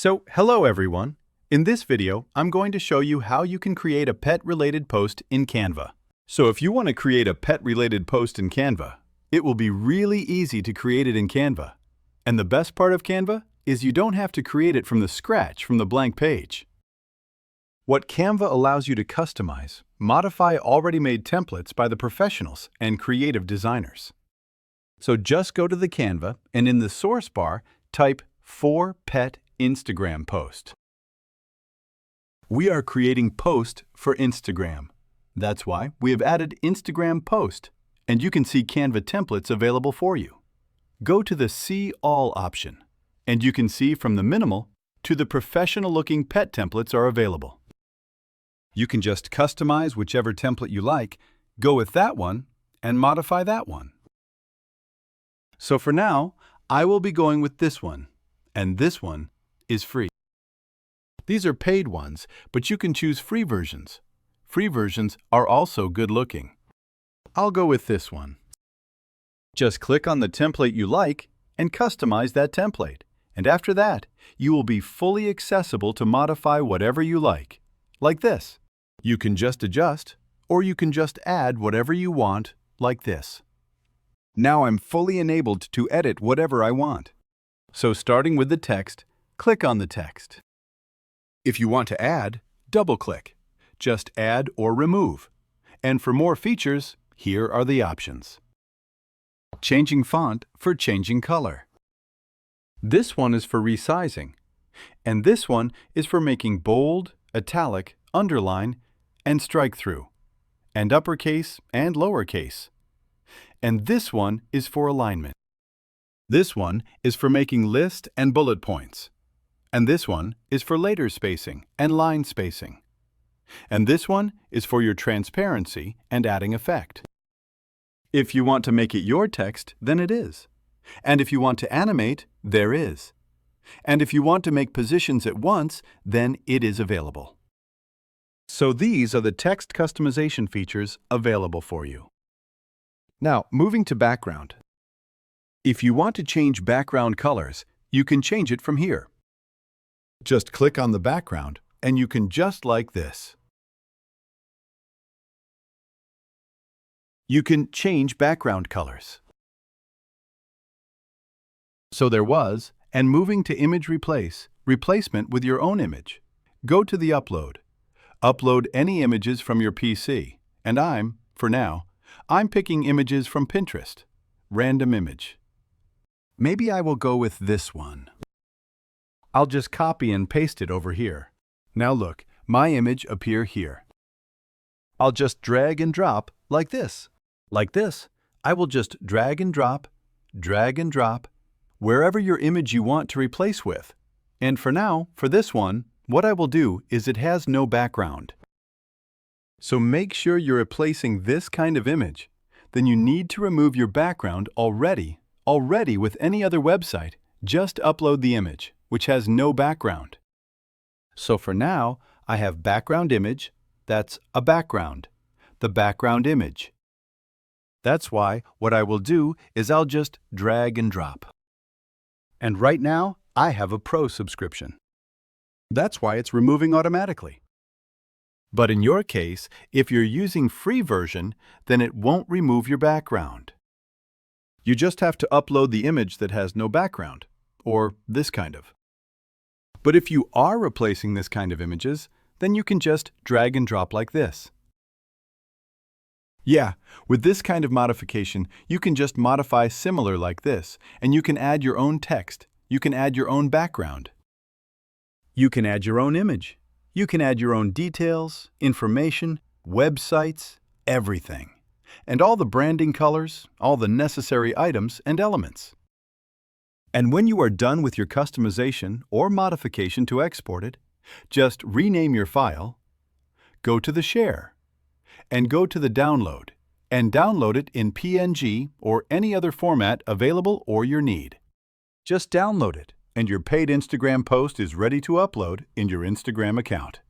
So, hello everyone. In this video, I'm going to show you how you can create a pet-related post in Canva. So if you want to create a pet-related post in Canva, it will be really easy to create it in Canva. And the best part of Canva is you don't have to create it from the blank page. What Canva allows you to customize, modify already made templates by the professionals and creative designers. So just go to the Canva and in the source bar, type for pet Instagram post. We are creating post for Instagram. That's why we have added Instagram post, and you can see Canva templates available for you. Go to the See All option, and you can see from the minimal to the professional-looking pet templates are available. You can just customize whichever template you like, go with that one, and modify that one. So for now, I will be going with this one, and this one is free. These are paid ones, but you can choose free versions. Free versions are also good looking. I'll go with this one. Just click on the template you like and customize that template. And after that, you will be fully accessible to modify whatever you like this. You can just adjust, or you can just add whatever you want, like this. Now I'm fully enabled to edit whatever I want. So starting with the text, click on the text. If you want to add, double-click. Just add or remove. And for more features, here are the options. Changing font for changing color. This one is for resizing. And this one is for making bold, italic, underline, and strike through, and uppercase and lowercase. And this one is for alignment. This one is for making list and bullet points. And this one is for later spacing and line spacing. And this one is for your transparency and adding effect. If you want to make it your text, then it is. And if you want to animate, there is. And if you want to make positions at once, then it is available. So these are the text customization features available for you. Now, moving to background. If you want to change background colors, you can change it from here. Just click on the background, and you can just like this. You can change background colors. So there was, and moving to image replacement with your own image. Go to the upload. Upload any images from your PC, and for now, I'm picking images from Pinterest. Random image. Maybe I will go with this one. I'll just copy and paste it over here. Now look, my image appear here. I'll just drag and drop like this. Like this, I will just drag and drop, wherever your image you want to replace with. And for now, for this one, what I will do is it has no background. So make sure you're replacing this kind of image. Then you need to remove your background already with any other website. Just upload the image, which has no background. So for now, I have background image, that's a background, the background image. That's why what I will do is I'll just drag and drop. And right now, I have a Pro subscription. That's why it's removing automatically. But in your case, if you're using free version, then it won't remove your background. You just have to upload the image that has no background, or this kind of. But if you are replacing this kind of images, then you can just drag and drop like this. Yeah, with this kind of modification, you can just modify similar like this, and you can add your own text, you can add your own background. You can add your own image. You can add your own details, information, websites, everything. And all the branding colors, all the necessary items and elements. And when you are done with your customization or modification to export it, just rename your file, go to the Share, and go to the Download, and download it in PNG or any other format available or your need. Just download it, and your paid Instagram post is ready to upload in your Instagram account.